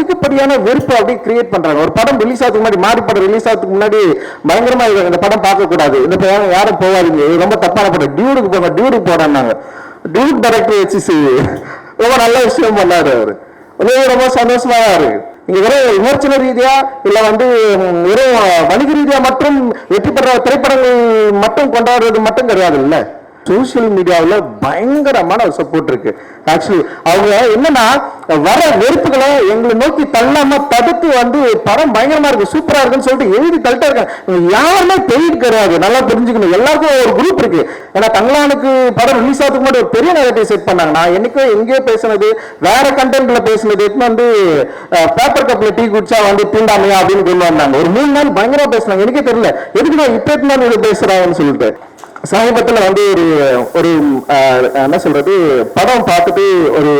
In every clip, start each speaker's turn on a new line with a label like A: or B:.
A: அதிகப்படியான வெறுப்பு அப்படி கிரியேட் பண்றாங்க. ஒரு படம் ரிலீஸ் ஆகிறதுக்கு முன்னாடி, மாறி படம் ரிலீஸ் ஆகிறதுக்கு முன்னாடி பயங்கரமா இந்த படம் பார்க்க கூடாது, இந்த படம் யாரும் போவாதீங்க, இது ரொம்ப தப்பான படம், டியூடுக்கு போங்க, டியூடுக்கு போறாங்க. டியூட் டைரக்டர் வச்சு ரொம்ப நல்ல விஷயம் பண்ணாரு அவரு, ரொம்ப சந்தோஷமா இருக்கு. இங்க வெறும் விமர்சன ரீதியா இல்ல வெறும் வணிக ரீதியா மட்டும் வெற்றி பெற திரைப்படங்கள் மட்டும் கொண்டாடுறது மட்டும் கிடையாது இல்ல. சோசியல் மீடியாவில் பயங்கரமான சப்போர்ட் இருக்கு. ஆக்சுவலி அவங்க என்னன்னா வர வெறுப்புகளை எங்களை நோக்கி தள்ளாம தடுத்து படம் பயங்கரமா இருக்கு, சூப்பரா இருக்குன்னு சொல்லிட்டு எழுதி தள்ளிட்டா இருக்காங்க. யாருமே பெய்ட் கிடையாது, நல்லா தெரிஞ்சுக்கணும். எல்லாருக்கும் ஒரு குரூப் இருக்கு. ஏன்னா தங்களானுக்கு படம் ரிலீஸ் ஆகிறதுக்கு முன்னாடி ஒரு பெரிய நேரத்தை செட் பண்ணாங்க. நான் என்னைக்கோ எங்கேயோ பேசினது, வேற கண்டென்ட்ல பேசினது பேப்பர் கப்ல டீ குடிச்சா தீண்டாமையா அப்படின்னு கொண்டு வந்தாங்க. ஒரு 3 நாள் பயங்கரமா பேசினாங்க. எனக்கே தெரியல எதுக்கு நான் இப்ப பேசுறாங்கன்னு சொல்லிட்டு. சமீபத்தில் ஒரு என்ன சொல்றது, படம் பார்த்துட்டு ஒரு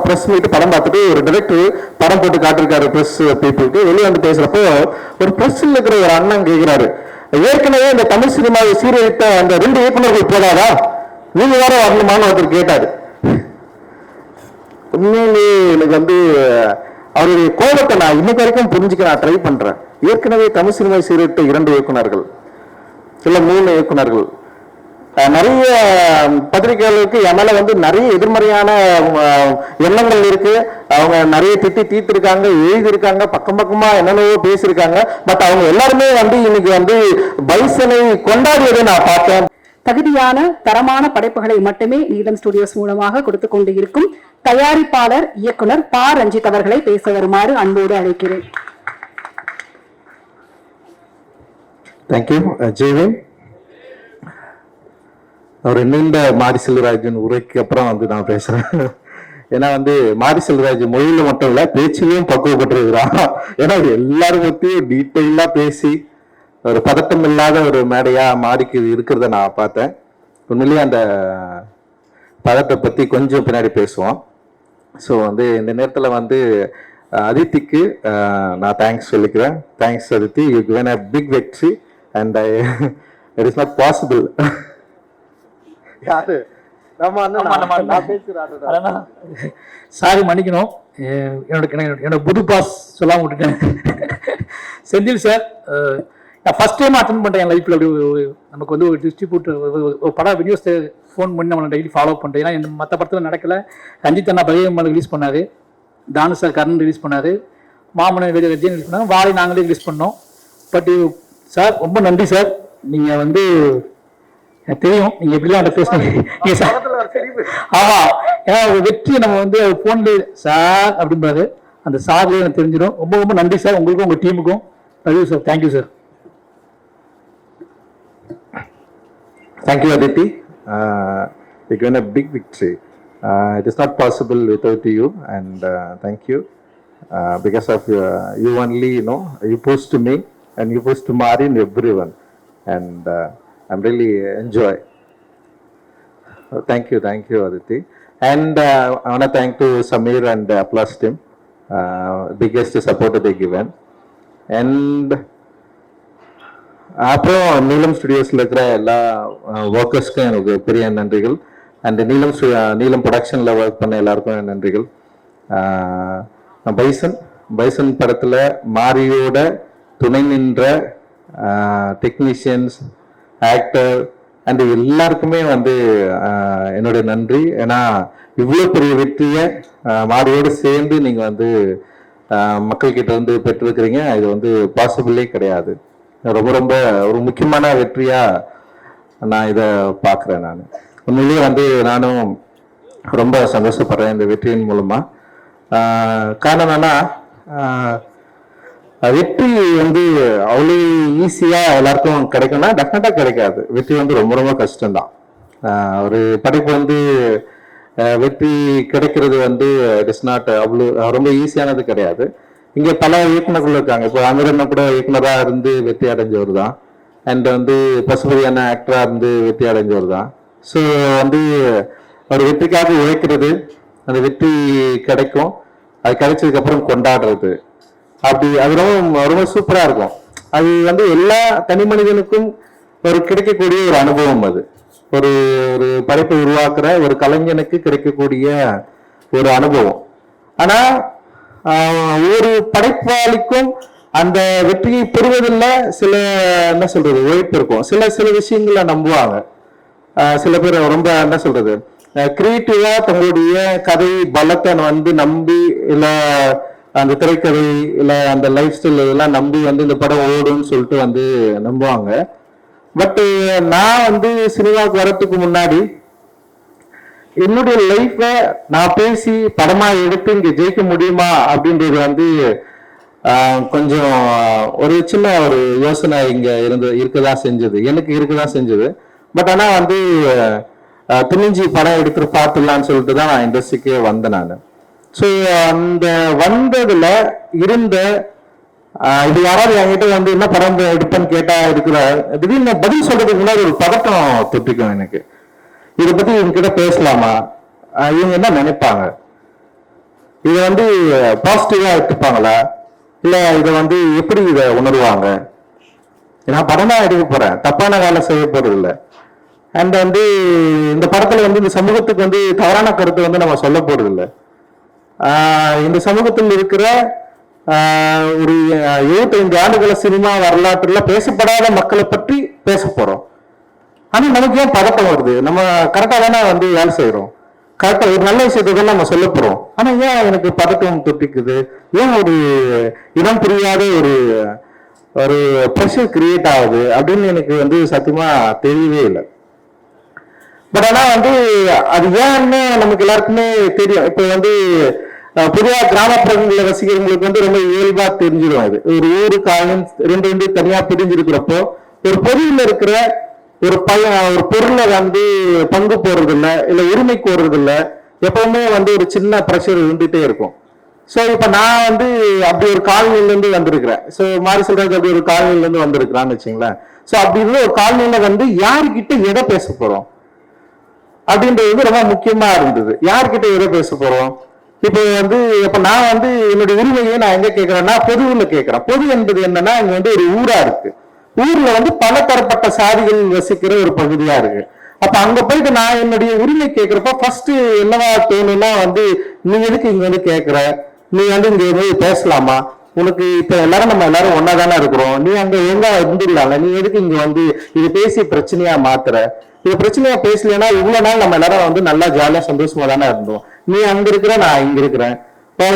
A: பிரஸ் மீட் படம் பார்த்துட்டு ஒரு டைரக்டர் படம் போட்டு காட்டிருக்காரு பிரஸ் பீப்புளுக்கு. வெளியே பேசுறப்போ ஒரு பிரஸ்ல இருக்கிற ஒரு அண்ணன் கேட்கிறாரு, ஏற்கனவே இந்த தமிழ் சினிமாவை சீரழித்த அந்த 2 இயக்குநர்கள் போதாதா, நீங்க வேற வரணுமான்னு ஒருத்தர் கேட்டாரு. உண்மையிலேயே எனக்கு அவருடைய கோபத்தை நான் இன்னைக்கு வரைக்கும் புரிஞ்சுக்க நான் ட்ரை பண்றேன். ஏற்கனவே தமிழ் சினிமாவை சீரழித்த 2 இயக்குநர்கள் இல்ல 3 இயக்குநர்கள், நிறைய பத்திரிகைகளுக்கு என் மேல நிறைய எதிர்மறையான எண்ணங்கள் இருக்கு. அவங்க நிறைய திட்டி தீர்த்திருக்காங்க, எழுதியிருக்காங்க, பக்கம் பக்கமா என்னென்னவோ பேசியிருக்காங்க. பட் அவங்க எல்லாருமே இன்னைக்கு பைசனை கொண்டாடியதை நான் பார்த்தேன்.
B: தகுதியான தரமான படைப்புகளை மட்டுமே நீலம் ஸ்டுடியோஸ் மூலமாக கொடுத்து கொண்டு இருக்கும் தயாரிப்பாளர் இயக்குனர் பா ரஞ்சித் அவர்களை பேச வருமாறு அன்போடு அழைக்கிறேன்.
A: தேங்க்யூ ஜெய்வின். அவர் நீண்ட மாரி செல்வராஜன் உரைக்கு அப்புறம் நான் பேசுறேன். ஏன்னா மாரி செல்வராஜ் மொழியில மட்டும் இல்ல, பேச்சிலையும் பக்குவப்பட்டிருக்கிறான். ஏன்னா எல்லாரும் பத்தியும் டீட்டெயிலா பேசி ஒரு பதட்டம் இல்லாத ஒரு மேடையா மாறிக்கு இருக்கிறத நான் பார்த்தேன். உண்மையிலேயே அந்த பதட்டத்தை பத்தி கொஞ்சம் பின்னாடி பேசுவோம். ஸோ இந்த நேரத்தில் அதித்திக்கு நான் தேங்க்ஸ் சொல்லிக்கிறேன். Thanks Aditi, you given a big victory and it is not possible.
C: Sorry மன்னிக்கணும், என்னோட புது பாஸ் சொல்லாம விட்டுட்டேன். செந்தில் சார், நான் ஃபர்ஸ்ட் டைம் அட்டன் பண்ணுறேன் என் லைஃப்பில். அப்படி நமக்கு ஒரு டிஸ்ட்ரிபியூட்டர் ஒரு படம் வீடியோஸ் ஃபோன் பண்ணி நம்மளை டெய்லி ஃபாலோ பண்ணுறேன். ஏன்னா மற்ற படத்தில் நடக்கலை. ரஞ்சித் அண்ணா பகையம்மாள் ரிலீஸ் பண்ணார், தானு சார் கர்ணன் ரிலீஸ் பண்ணார், மாமனை விஜயன் ரிலீஸ் பண்ணாங்க, வாழை நாங்களே ரிலீஸ் பண்ணோம். பட் சார் ரொம்ப நன்றி சார். நீங்கள் எனக்கு தெரியும் நீங்க எப்படிலாம் பேசுனீங்க. ஆமா, ஏன்னா ஒரு வெற்றியை நம்ம போன்ல சார் அப்படின்றாரு, அந்த சார்லயே எனக்கு தெரிஞ்சிடும். ரொம்ப ரொம்ப நன்றி சார், உங்களுக்கும் உங்க டீமுக்கும் நன்றி sir. Thank you sir.
A: Thank you Aditi. You won a big victory. It is not possible without you, and thank you. Because of you only, you pushed me and you pushed Mari and everyone, and I'm really enjoy. Thank you, Aditi. And I want to thank to Samir and Plus team, biggest support they given. And அப்புறம் நீலம் ஸ்டுடியோஸில் இருக்கிற எல்லா ஒர்க்கர்ஸ்க்கும் எனக்கு பெரிய நன்றிகள். And நீலம் ப்ரொடக்ஷனில் work பண்ண எல்லாருக்கும் நன்றிகள். பைசன் படத்தில் மாரியோட துணை நின்ற டெக்னீஷியன்ஸ், ஆக்டர் அண்ட் எல்லாருக்குமே என்னுடைய நன்றி. ஏன்னா இவ்வளோ பெரிய வெற்றியை மாரியோடு சேர்ந்து நீங்கள் மக்கள்கிட்ட பெற்றிருக்கிறீங்க. இது பாசிபிளே கிடையாது. ரொம்ப ரொம்ப ஒரு முக்கியமான வெற்றியாக நான் இதை பார்க்குறேன். நான் உண்மையிலேயே நானும் ரொம்ப சந்தோஷப்படுறேன் இந்த வெற்றியின் மூலமாக. காரணம் என்னன்னா, வெற்றி அவ்வளோ ஈஸியாக எல்லாருக்கும் கிடைக்கும்னா டெஃபினட்டாக கிடைக்காது. வெற்றி ரொம்ப ரொம்ப கஷ்டம்தான். ஒரு படைப்பு வெற்றி கிடைக்கிறது இட் இஸ் நாட் அவ்வளோ ரொம்ப ஈஸியானது கிடையாது. இங்கே பல இயக்குநர்கள் இருக்காங்க. இப்போ அமீரண்ணா கூட இயக்குனராக இருந்து வெற்றி அடைஞ்சவர் தான். அண்ட் பசுபதியான ஆக்டராக இருந்து வெற்றி அடைஞ்சவர் தான். ஸோ ஒரு வெற்றிக்காக உழைக்கிறது, அந்த வெற்றி கிடைக்கும், அது கிடைச்சதுக்கு அப்புறம் கொண்டாடுறது, அப்படி அது ரொம்ப ரொம்ப சூப்பரா இருக்கும். அது எல்லா தனி மனிதனுக்கும் ஒரு கிடைக்கக்கூடிய ஒரு அனுபவம். அது ஒரு ஒரு படைப்பை உருவாக்குற ஒரு கலைஞனுக்கு கிடைக்கக்கூடிய ஒரு அனுபவம். ஆனா ஒரு படைப்பாளிக்கும் அந்த வெற்றியை பெறுவதில் சில என்ன சொல்றது உழைப்பு இருக்கும். சில விஷயங்களை நம்புவாங்க. சில பேர் ரொம்ப என்ன சொல்றது கிரியேட்டிவா தங்களுடைய கதை பலத்தை நம்பி இல்ல அந்த திரைக்கதை இல்ல அந்த லைஃப் ஸ்டைல் இதெல்லாம் நம்பி இந்த படம் ஓடும்னு சொல்லிட்டு நம்புவாங்க. பட் நான் சினிமாவுக்கு வரத்துக்கு முன்னாடி என்னுடைய லைஃப நான் பேசி படமா எடுத்து இங்க ஜெயிக்க முடியுமா அப்படின்றது கொஞ்சம் ஒரு சின்ன ஒரு யோசனை இங்க இருக்கதான் செஞ்சது, எனக்கு இருக்கதான் செஞ்சது. பட் ஆனா துணிஞ்சி படம் எடுக்கிற பார்த்துடலான்னு சொல்லிட்டு தான் நான் இண்டஸ்ட்ரிக்கே வந்தேன் நான். ஸோ அந்த வந்ததுல இருந்த இது யாராவது என்கிட்ட என்ன படம் எடுப்பேன்னு கேட்டா இருக்கிற திடீர்னு பதில் சொல்றதுக்கு முன்னாடி ஒரு பதட்டம் தொட்டிக்கும் எனக்கு. இதை பத்தி இவங்க பேசலாமா, இவங்க என்ன நினைப்பாங்க, இதை பாசிட்டிவா எடுத்துப்பாங்களா, இல்ல இதை எப்படி இதை உணர்வாங்க. நான் படம் தான் எடுக்க போறேன், தப்பான வேலை செய்ய போறது இல்லை. அண்ட் இந்த படத்துல இந்த சமூகத்துக்கு தவறான கருத்து நம்ம சொல்ல போறது இல்லை. இந்த சமூகத்தில் இருக்கிற ஒரு 75 ஆண்டுகள சினிமா வரலாற்றுல பேசப்படாத மக்களை பற்றி பேச போறோம். ஆனா நமக்கு ஏன் பதட்டம் வருது? நம்ம கரெக்டா தானே வேலை செய்யறோம், கரெக்டா ஒரு நல்ல விஷயத்தை தான் நம்ம சொல்ல போறோம். ஆனா ஏன் எனக்கு பதட்டம் தொட்டிக்குது, ஏன் ஒரு இடம் புரியாத ஒரு ப்ரெஷர் கிரியேட் ஆகுது அப்படின்னு எனக்கு சத்தியமா தெரியவே இல்லை. பட் ஆனா அது ஏன்னு நமக்கு எல்லாருக்குமே தெரியும். இப்ப பொதுவா கிராமப்புறங்களில் வசிக்கிறவங்களுக்கு ரொம்ப இயல்பா தெரிஞ்சிடும். அது ஒரு ஊருக்காயும் ரெண்டு தனியா பிரிஞ்சிருக்கிறப்போ ஒரு பொருள்ல இருக்கிற ஒரு பொருளை பங்கு போடுறது இல்லை, இல்ல உரிமை கோருறது இல்லை, எப்பவுமே ஒரு சின்ன ப்ரெஷர் இருந்துட்டே இருக்கும். ஸோ இப்ப நான் அப்படி ஒரு காலனில இருந்து வந்திருக்கிறேன். ஸோ மாறி சொல்றது அப்படி ஒரு காலனில இருந்து வந்திருக்கிறான்னு வச்சுங்களேன். ஸோ அப்படி இருந்த ஒரு காலனில யாருக்கிட்ட எதை பேச போறோம் அப்படின்றது ரொம்ப முக்கியமா இருந்தது. யார்கிட்ட எதை பேச போறோம்? இப்போ இப்ப நான் என்னுடைய உரிமையை நான் எங்க கேட்கிறேன்னா பொதுவுல கேட்கிறேன். பொது என்பது என்னன்னா இங்க ஒரு ஊரா இருக்கு. ஊர்ல பல தரப்பட்ட சாதிகள் வசிக்கிற ஒரு பகுதியா இருக்கு. அப்ப அங்க போயிட்டு நான் என்னுடைய உரிமை கேட்கிறப்ப ஃபர்ஸ்ட் என்னவா தோணும்னா நீ எதுக்கு இங்க கேட்கிற, நீ இங்க பேசலாமா, உனக்கு இப்ப நம்ம எல்லாரும் ஒன்னா தானே இருக்கிறோம், நீ அங்க ஒழுங்கா இருந்துடலாம்ல, நீ எதுக்கு இங்க இது பேசி பிரச்சனையா மாத்துற, இது பிரச்சனையா பேசலன்னா இவ்வளவு நாள் நம்ம எல்லாரும் நல்லா ஜாலியா சந்தோஷமா தானே இருந்தோம். நீ அங்க இருக்கிற, நான் இங்க இருக்கிறேன்.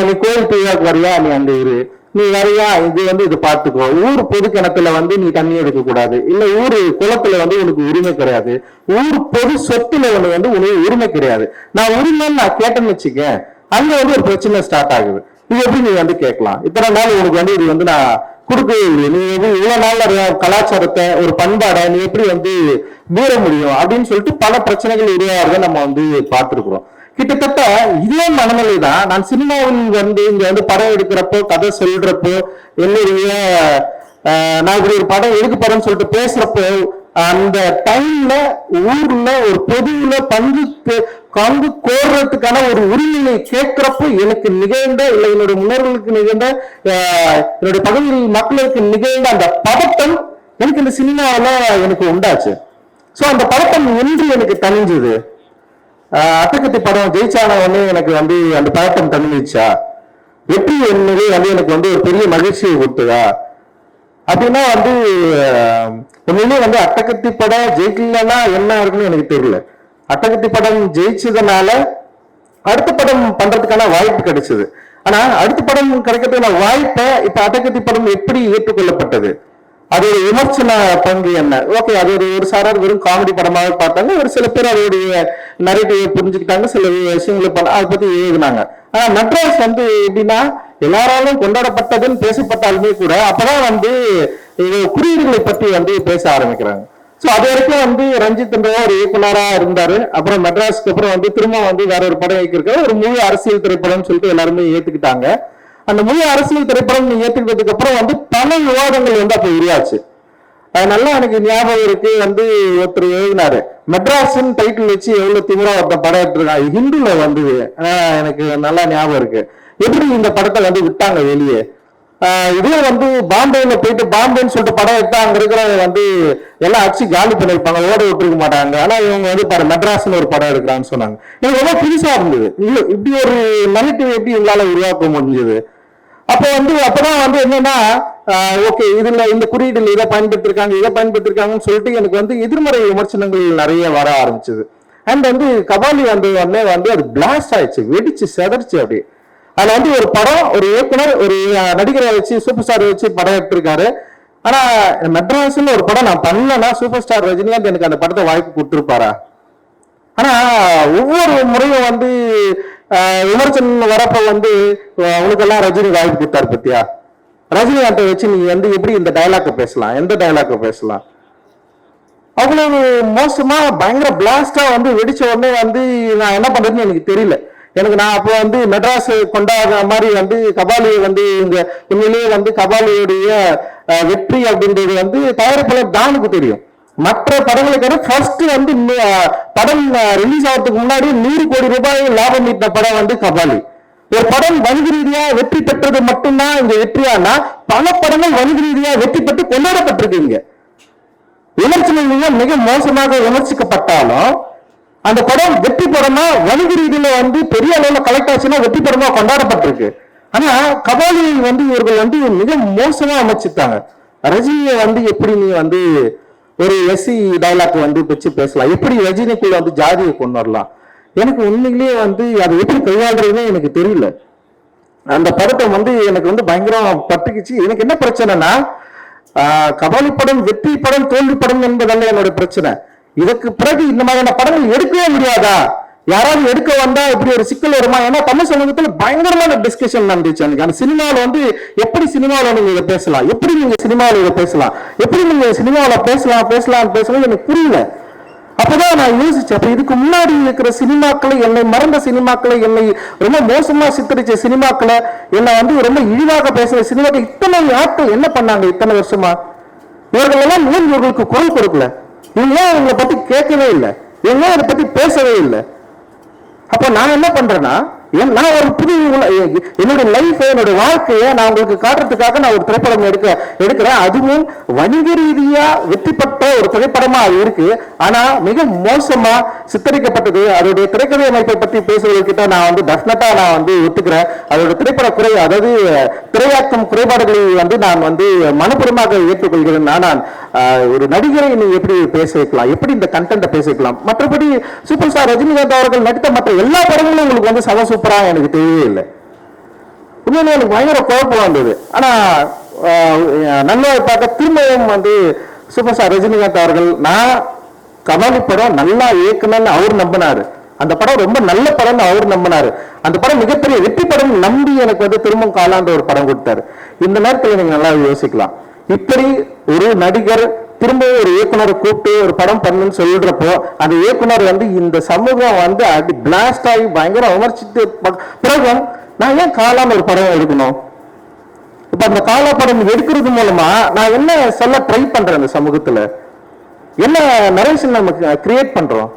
A: நீ கோயில் திருவிழாக்கு வரியா, நீ அங்க இரு, நீ வரையா, இது பாத்துக்கோ. ஊர் பொது கிணத்துல நீ தண்ணி எடுக்க கூடாது, இல்ல ஊரு குளத்துல உனக்கு உரிமை கிடையாது, ஊர் பொது சொத்துல உனக்கு உரிமை கிடையாது. நான் உரிமைன்னு நான் கேட்டேன்னு வச்சுக்க, அங்க ஒரு பிரச்சனை ஸ்டார்ட் ஆகுது. இது எப்படி நீ கேட்கலாம்? இத்தனை நாள் உனக்கு இது நான் கொடுக்கவே இல்லை, நீ இவ்வளவு நாள்ல கலாச்சாரத்தை ஒரு பண்பாடை நீ எப்படி மீற முடியும் அப்படின்னு சொல்லிட்டு பல பிரச்சனைகள் உருவாகிறத நம்ம பார்த்திருக்கிறோம். கிட்டத்தட்ட இதே மனநிலை தான் நான் சினிமாவில் இங்க படம் எடுக்கிறப்போ, கதை சொல்றப்போ, என்னுடைய நான் இப்படி ஒரு படம் எடுக்க போறேன்னு சொல்லிட்டு பேசுறப்போ, அந்த டைம்ல ஊர்ல ஒரு பொதுவுல பங்கு கோர்றதுக்கான ஒரு உரிமையை கேட்கிறப்போ எனக்கு நிகழ்ந்த, இல்லை என்னுடைய முன்னோர்களுக்கு நிகழ்ந்த, என்னுடைய பகுதி மக்களுக்கு நிகழ்ந்த அந்த பதட்டம் எனக்கு இந்த சினிமாவில எனக்கு உண்டாச்சு. சோ அந்த பதட்டம் என்று எனக்கு தணிஞ்சது. அட்டகத்தி படம் ஜெயிச்சான உடனே எனக்கு அந்த பதட்டம் தணிஞ்சிச்சா, வெற்றி என்பது எனக்கு ஒரு பெரிய மகிழ்ச்சியை கொடுத்ததா அப்படின்னா உண்மையிலே அட்டகத்தி படம் ஜெயிக்கலன்னா என்ன இருக்குன்னு எனக்கு தெரியல. அட்டகத்தி படம் ஜெயிச்சதுனால அடுத்த படம் பண்றதுக்கான வாய்ப்பு கிடைச்சது. ஆனா அடுத்த படம் கிடைக்கிறதுக்கான வாய்ப்பை இப்ப அட்டகத்தி படம் எப்படி ஏற்றுக்கொள்ளப்பட்டது, அது ஒரு விமர்சன பங்கு என்ன? ஓகே, அது ஒரு சாரார் வெறும் காமெடி படமாக பார்த்தாங்க, ஒரு சில பேர் அதோடைய நரேட்டிவை புரிஞ்சுக்கிட்டாங்க, சில விஷயங்களை அதை பத்தி எழுதினாங்க. ஆனா மெட்ராஸ் எப்படின்னா எல்லாராலும் கொண்டாடப்பட்டதுன்னு பேசப்பட்டாலுமே கூட அப்பதான் குறியீடுகளை பற்றி பேச ஆரம்பிக்கிறாங்க. சோ அது வரைக்கும் ரஞ்சித் ஒரு இயக்குனரா இருந்தாரு. அப்புறம் மெட்ராஸ்க்கு அப்புறம் திரும்ப வேற ஒரு படம் இயக்கிருக்காரு, ஒரு முழு அரசியல் திரைப்படம் சொல்லிட்டு எல்லாருமே ஏத்துக்கிட்டாங்க. அந்த முழு அரசியல் திரைப்படம் ஏத்துக்கிட்டதுக்கு அப்புறம் பல விவாதங்கள் அப்ப உருவாச்சு. அது நல்லா எனக்கு ஞாபகம் இருக்கு. ஒருத்தர் எழுதினாரு, மெட்ராஸ்ன்னு டைட்டில் வச்சு எவ்வளவு திமிரா ஒருத்தர் படம் எடுத்திருக்காங்க, ஹிந்துல வந்தது. எனக்கு நல்லா ஞாபகம் இருக்கு. எப்படி இந்த படத்தை விட்டாங்க வெளியே. இதே பாம்பேல போயிட்டு பாம்பேன்னு சொல்லிட்டு படம் எடுத்தா அங்க இருக்கிற எல்லாம் அச்சு காலி பண்ணிருப்பாங்க, ஓட விட்டுருக்க மாட்டாங்க. ஆனா இவங்க பாரு மெட்ராஸ்ன்னு ஒரு படம் எடுக்கிறான்னு சொன்னாங்க. எனக்கு ரொம்ப புதுசா இருந்தது. இப்படி ஒரு நெகட்டிவ் எப்படி இவங்களால உருவாக்க முடிஞ்சது. அப்போ வந்து அப்பதான் வந்து என்னன்னா ஓகே இதுல இந்த குறியீடுல இதை பயன்படுத்திருக்காங்கன்னு சொல்லிட்டு எனக்கு வந்து எதிர்மறை விமர்சனங்கள் நிறைய வர ஆரம்பிச்சது. அண்ட் வந்து கபாலி வந்து உடனே வந்து அது பிளாஸ்ட் ஆயிடுச்சு, வெடிச்சு செதறிச்சு அப்படி. அதுல வந்து ஒரு படம், ஒரு இயக்குனர், ஒரு நடிகரை வச்சு, சூப்பர் ஸ்டார் வச்சு படம் எடுத்திருக்காரு. ஆனா மெட்ராஸ்ல ஒரு படம் நான் பண்ணலன்னா சூப்பர் ஸ்டார் ரஜினிகாந்த் எனக்கு அந்த படத்தை வாய்ப்பு கொடுத்துருப்பாரா? ஆனா ஒவ்வொரு முறையும் வந்து விமர்சனம் வரப்ப வந்து அவனுக்கெல்லாம் ரஜினி வாய்ப்பு கொடுத்தாரு பத்தியா? ரஜினிகாந்தை வச்சு நீ வந்து எப்படி இந்த டைலாக்க பேசலாம், எந்த டைலாக்க பேசலாம்? அவ்வளவு மோசமா பயங்கர பிளாஸ்டா வந்து வெடிச்ச உடனே வந்து நான் என்ன பண்றதுன்னு எனக்கு தெரியல. நான் அப்போ வந்து மெட்ராஸ் கொண்டாடுற மாதிரி வந்து கபாலியை வந்து இங்க உண்மையிலேயே வந்து கபாலியுடைய வெற்றி அப்படின்றது வந்து தயாரிப்பாளர் தானுக்கு தெரியும். மற்ற படங்களுக்கு ஃபர்ஸ்ட் வந்து படம் ரிலீஸ் ஆகிறதுக்கு முன்னாடி 100 கோடி ரூபாய் லாபம் ஈட்டின படம் வந்து கபாலி. ஒரு படம் வணிக ரீதியா வெற்றி பெற்றது மட்டும்தான் இங்க வெற்றியானா, பல படங்கள் வணிக ரீதியா வெற்றி பெற்று கொண்டாடப்பட்டிருக்கீங்க. விமர்சனங்கள் மிக மோசமாக விமர்சிக்கப்பட்டாலும் அந்த படம் வெற்றி படமா வணிக ரீதியில வந்து பெரிய அளவுல கலெக்ட் ஆச்சுன்னா வெற்றி படமா கொண்டாடப்பட்டிருக்கு. ஆனா கபாலி வந்து இவர்கள் வந்து மிக மோசமா அமைச்சிட்டாங்க. ரஜினியை வந்து எப்படி நீ வந்து ஒரு எஸ்சி டைலாக் வந்து வச்சு பேசலாம், எப்படி ரஜினிக்குள்ள வந்து ஜாதியை கொண்டு வரலாம்? எனக்கு உண்மையிலேயே வந்து அதை எப்படி கையாளுறதுன்னு எனக்கு தெரியல. அந்த படத்தை வந்து எனக்கு வந்து பயங்கரம் பட்டுக்குச்சு. எனக்கு என்ன பிரச்சனைனா, கபாலி படம் வெற்றி படம் தோல்வி படம் என்பதல்ல என்னோட பிரச்சனை. இதுக்கு பிறகு இந்த மாதிரியான படங்கள் எடுக்கவே முடியாதா? யாராவது எடுக்க வந்தா இப்படி ஒரு சிக்கல் வருமா? ஏன்னா தமிழ் சமூகத்துல பயங்கரமான டிஸ்கஷன் நடந்துச்சு அன்னைக்கு. அந்த சினிமாவில் வந்து எப்படி சினிமாவில் நீங்க இதை பேசலாம், எப்படி நீங்க சினிமாவில் இதை பேசலாம், எப்படி நீங்க சினிமாவில் பேசலாம் எனக்கு புரியல. அப்பதான் நான் யோசிச்சேன், அப்ப இதுக்கு முன்னாடி இருக்கிற சினிமாக்களை, என்னை மறந்த சினிமாக்களை, என்னை ரொம்ப மோசமா சித்தரிச்ச சினிமாக்களை, என்னை வந்து ரொம்ப இழிவாக பேசுற சினிமாக்கள் இத்தனை ஆட்கள் என்ன பண்ணாங்க இத்தனை வருஷமா? இவர்கள் எல்லாம் ஏன் இவர்களுக்கு குரல் கொடுக்கல? இவங்க இவங்களை பத்தி கேட்கவே இல்லை, இவங்க இதை பத்தி பேசவே இல்லை. அப்ப நான் என்ன பண்றேன்னா, நான் ஒரு புது என்னுடைய லைஃப், என்னுடைய வாழ்க்கையை நான் உங்களுக்கு காட்டுறதுக்காக நான் ஒரு திரைப்படம் எடுக்கிறேன். அதுவும் வணிக ரீதியா வெற்றி பெற்ற ஒரு திரைப்படமா அது இருக்கு. ஆனா மிக மோசமா சித்தரிக்கப்பட்டது. அதோடைய திரைக்கதை அமைப்பை பற்றி பேசுவதற்கிட்ட நான் வந்து டெஃபினட்டா நான் வந்து ஒத்துக்கிறேன். அதோட திரைப்பட குறை, அதாவது திரையாக்கம் குறைபாடுகளை வந்து நான் வந்து மனப்பூர்வமாக ஏற்றுக்கொள்கிறேன். நான் ஒரு நடிகரை நீ எப்படி பேச வைக்கலாம், எப்படி இந்த கண்டென்ட்டை பேச வைக்கலாம்? மற்றபடி சூப்பர் ஸ்டார் ரஜினிகாந்த் அவர்கள் நடித்த மற்ற எல்லா படங்களும் உங்களுக்கு வந்து சூப்பரா எனக்கு தெரியவே இல்லை. உண்மையிலே எனக்கு பயங்கர குழப்பம் வந்தது. ஆனா நல்ல பார்க்க திரும்பவும் வந்து சூப்பர் ஸ்டார் ரஜினிகாந்த் அவர்கள், நான் கபாலி படம் நல்லா இயக்குனன்னு அவர் நம்பினாரு, அந்த படம் ரொம்ப நல்ல படம் அவர் நம்பினாரு, அந்த படம் மிகப்பெரிய வெற்றி படம் நம்பி எனக்கு வந்து திரும்பவும் காலாண்டு ஒரு படம் கொடுத்தாரு. இந்த நேரத்தில் நீங்க நல்லா யோசிக்கலாம், இப்படி ஒரு நடிகர் திரும்பவும் ஒரு இயக்குனரை கூப்பிட்டு ஒரு படம் பண்ணுன்னு சொல்லிடுறப்போ அந்த இயக்குனர் வந்து இந்த சமூகம் வந்து அடி பிளாஸ்ட் ஆகி பயங்கர விமர்சித்து பிறகு நான் ஏன் காலான்னு ஒரு படம் எடுக்கணும்? இப்ப அந்த காலா படம் எடுக்கிறது மூலமா நான் என்ன சொல்ல ட்ரை பண்றேன்? அந்த சமூகத்துல என்ன நரேஷன் நமக்கு கிரியேட் பண்றோம்?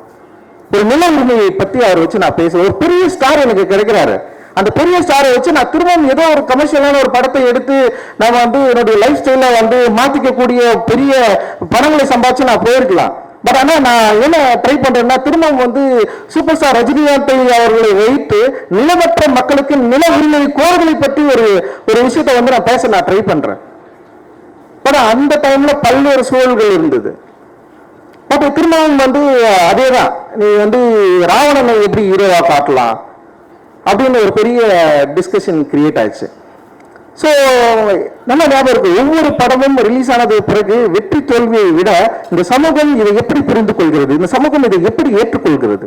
A: ஒரு நில உரிமையை பத்தி அவர் வச்சு நான் பேசுறேன். ஒரு பெரிய ஸ்டார் எனக்கு கிடைக்கிறாரு, அந்த பெரிய ஸ்டாரை வச்சு நான் திரும்பவும் ஏதோ ஒரு கமர்ஷியலான ஒரு படத்தை எடுத்து நான் வந்து என்னுடைய லைஃப் ஸ்டைல வந்து மாத்திக்கக்கூடிய பெரிய பணங்களை சம்பாதிச்சு நான் போயிருக்கலாம். பட் ஆனா நான் என்ன ட்ரை பண்றேன்னா, திரும்பவும் வந்து சூப்பர் ஸ்டார் ரஜினிகாந்தை அவர்களை வைத்து நிலமற்ற மக்களுக்கு நில உரிமை கோர்களை பற்றி ஒரு விஷயத்தை வந்து நான் பேச நான் ட்ரை பண்றேன். பட் அந்த டைம்ல பல்வேறு சூழல்கள் இருந்தது. பட் திரும்பவும் வந்து அதேதான், நீ வந்து ராவணனை எப்படி ஹீரோவா காட்டலாம் அப்படின்னு ஒரு பெரிய டிஸ்கஷன் கிரியேட் ஆயிடுச்சு. ஸோ நல்ல ஞாபகம் இருக்கு, ஒவ்வொரு படமும் ரிலீஸ் ஆனது பிறகு வெற்றி தோல்வியை விட இந்த சமூகம் இதை எப்படி புரிந்து கொள்கிறது, இந்த சமூகம் இதை எப்படி ஏற்றுக்கொள்கிறது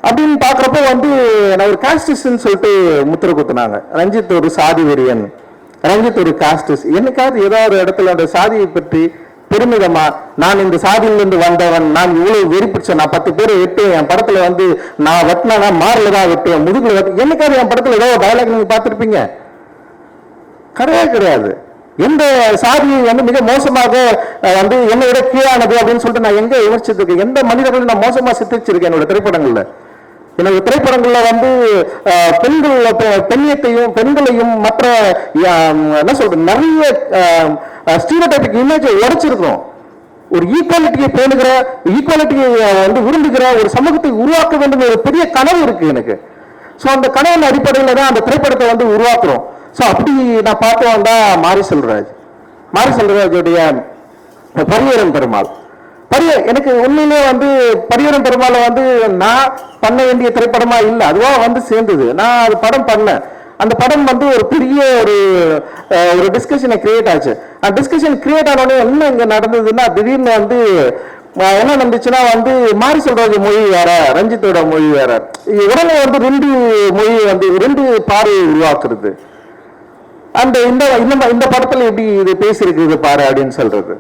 A: அப்படின்னு பாக்குறப்போ வந்து நான் ஒரு காஸ்டிஸ்ட்னு சொல்லிட்டு முத்திரை குத்துனாங்க. ரஞ்சித் ஒரு சாதி வெறியன், ரஞ்சித் ஒரு காஸ்டிஸ்ட். என்னைக்காவது ஏதாவது ஒரு இடத்துல அந்த சாதியை பற்றி பெருமிதமா, நான் இந்த சாதியிலிருந்து வந்தவன், நான் இவ்வளவு வெறி பிடிச்சேன், நான் 10 பேரை வெட்டுவேன், என் படத்துல வந்து நான் வெட்டினா மாரில தான் வெட்டுவேன், முதுகுல வெட்டு, என்னைக்காவது என் படத்துல ஏதோ டயலாக் நீங்க பார்த்திருப்பீங்க? கிடையவே கிடையாது. எந்த சாதியை வந்து மிக மோசமாக வந்து என்னை விட கீழானது அப்படின்னு சொல்லிட்டு நான் எங்க விமர்சிச்சிருக்கேன்? எந்த மனிதர்களும் நான் மோசமா சித்தரிச்சிருக்கேன் என்னோட திரைப்படங்கள்ல? என்னோட திரைப்படங்கள்ல வந்து பெண்களையும் மற்ற என்ன சொல்றது நிறைய ஸ்டீரியோடைபிக் இமேஜை உடைச்சிருக்கோம். ஒரு ஈக்குவாலிட்டியை பேணுகிற, ஈக்குவாலிட்டியை வந்து விரும்புகிற ஒரு சமூகத்தை உருவாக்க வேண்டும் ஒரு பெரிய கனவு இருக்கு எனக்கு. ஸோ அந்த கனவின் அடிப்படையில் தான் அந்த திரைப்படத்தை வந்து உருவாக்குறோம். ஸோ அப்படி நான் பார்த்து வந்தா மாரி செல்வராஜுடைய பரியேறும் பெருமாள். எனக்கு உண்மையிலே வந்து பரியேறும் பெருமாளை வந்து நான் பண்ண வேண்டிய திரைப்படமா இல்லை, அதுவா வந்து சேர்ந்தது. நான் அது படம் பண்ணேன். அந்த படம் வந்து ஒரு பெரிய ஒரு டிஸ்கஷனை கிரியேட் ஆச்சு. அந்த டிஸ்கஷன் கிரியேட் ஆனோடனே என்ன இங்க நடந்ததுன்னா, திடீர்னு வந்து என்ன நடந்துச்சுன்னா வந்து மாரி செல்வராஜ் மொழி வேற, ரஞ்சித்தோட மொழி வேற. உடனே வந்து ரெண்டு மொழி வந்து ரெண்டு பார்வை உருவாக்குறது. அந்த இந்த படத்துல எப்படி இது பேசியிருக்குது பாரு அப்படின்னு சொல்றது.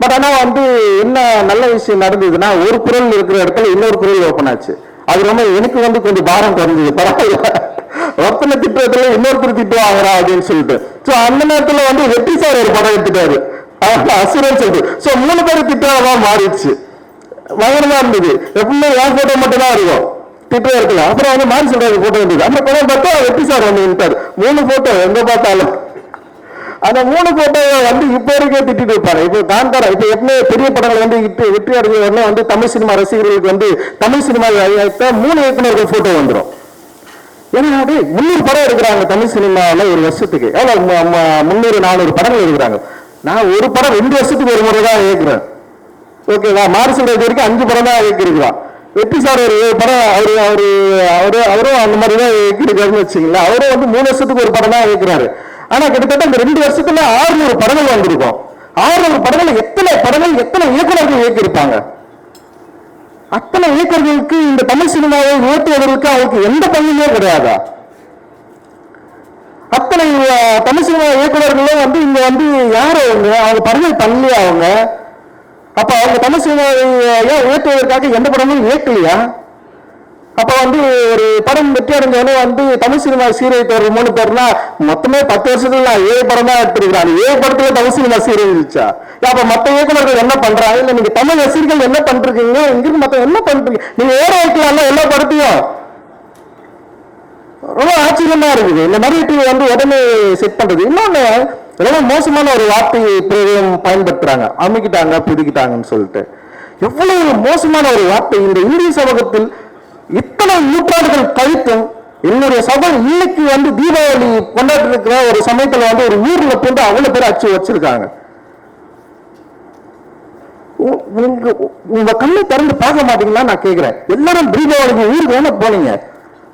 A: பட் ஆனா வந்து என்ன நல்ல விஷயம் நடந்ததுன்னா, ஒரு குரல் இருக்கிற இடத்துல இன்னொரு குரல் ஓப்பன் ஆச்சு. அது ரொம்ப எனக்கு வந்து கொஞ்சம் பாரம் குறைஞ்சது. பரவாயில்ல, ஒருத்தனை திட்டுறதுல இன்னொருத்தர் திட்டுவாங்கடா அப்படின்னு சொல்லிட்டு. ஸோ அந்த நேரத்துல வந்து வெற்றி சார் ஒரு படம் எடுத்துட்டாரு, அசுரன் சொல்லிட்டு. ஸோ 3 பேர் திட்டுறதான் மாறிடுச்சு. பயங்கரமா இருந்தது. எப்பவுமே என் போட்டோ மட்டும் தான் இருக்கும், திட்டே இருக்கலாம். அப்புறம் வந்து மாரி செல்வராஜ் போட்டோ இருந்தது. அந்த படம் பார்த்தா வெற்றி சார் வந்து விட்டாரு. 3 போட்டோ எங்க பார்த்தாலும். அந்த 3 போட்டோவை வந்து இப்போ வரைக்கும் திட்டிட்டு இருப்பாரு. இப்போ காந்தாரா, இப்போ எப்பவுமே பெரிய படங்கள் வந்து வெற்றி அடைஞ்ச உடனே வந்து தமிழ் சினிமா ரசிகர்களுக்கு வந்து தமிழ் சினிமா 3 இயக்குநர்கள் போட்டோ வந்துடும். ஏன்னா 300 படம் எடுக்கிறாங்க தமிழ் சினிமாவில் ஒரு வருஷத்துக்கு. எவ்வளோ 300-400 படங்கள் எடுக்கிறாங்க. நான் ஒரு படம் 2 வருஷத்துக்கு ஒரு முறை தான் இயக்குறேன். ஓகேவா? மாரி செல்வராஜ் வரைக்கும் 5 படம் தான் இயக்கிருக்கிறான். வெற்றி சார் ஒரு 7 படம் அவரும் அந்த மாதிரி தான் இயக்கிருக்காருன்னு வச்சுங்களேன். அவரும் வந்து 3 வருஷத்துக்கு ஒரு படம் தான் இயக்குறாரு. ஆனா கிட்டத்தட்ட இந்த 2 வருஷத்துல 600 படங்கள் வந்திருக்கும். 600 படங்கள் எத்தனை இயக்குநர்கள் இயக்கியிருப்பாங்க? அத்தனை இயக்குநர்களுக்கு இந்த தமிழ் சினிமாவை உயர்த்துவதற்கு அவருக்கு எந்த பங்குமே கிடையாதா? அத்தனை தமிழ் சினிமா இயக்குநர்களும் வந்து இங்க வந்து யாரு அவங்க படங்கள் பண்ணலையா? அவங்க அப்ப அவங்க தமிழ் சினிமாவை உயர்த்துவதற்காக எந்த படமும் இயக்கலையா? அப்ப வந்து ஒரு படம் வெற்றி அடைஞ்சவனே வந்து தமிழ் சினிமா சீரழித்தவர் 3 பேர்னா மொத்தமே 10 வருஷத்துல 7 படம் தான் எடுத்திருக்கிறாங்க. 7 படத்துல தமிழ் சினிமா சீரழிச்சா? அப்ப மத்த இயக்குநர்கள் என்ன பண்றாங்க? இல்ல நீங்க தமிழ் ரசிகர்கள் என்ன பண்றீங்க? இங்கிருந்து மத்த என்ன பண்றீங்க? நீங்க ஏற வைக்கலாம்ல எல்லா படத்தையும். ரொம்ப ஆச்சரியமா இருக்குது இந்த மாதிரி வந்து உடனே செட் பண்றது. இன்னொன்னு ரொம்ப மோசமான ஒரு வார்த்தை பயன்படுத்துறாங்க, அமுக்கிட்டாங்க புதுக்கிட்டாங்கன்னு சொல்லிட்டு. எவ்வளவு மோசமான ஒரு வார்த்தை! இந்த இந்திய சமூகத்தில் இத்தனை நூற்றாண்டுகள் கழித்தும் என்னுடைய சபை இன்னைக்கு வந்து தீபாவளி கொண்டாடி இருக்கிற ஒரு சமயத்துல வந்து ஒரு ஊர்ல போட்டு அவ்வளவு பேர் அச்சு வச்சிருக்காங்க. உங்க கண்ணை திறந்து பார்க்க மாட்டீங்களா நான் கேட்கிறேன். எல்லாரும் தீபாவளிக்கு ஊருக்கு வேணா போனீங்க,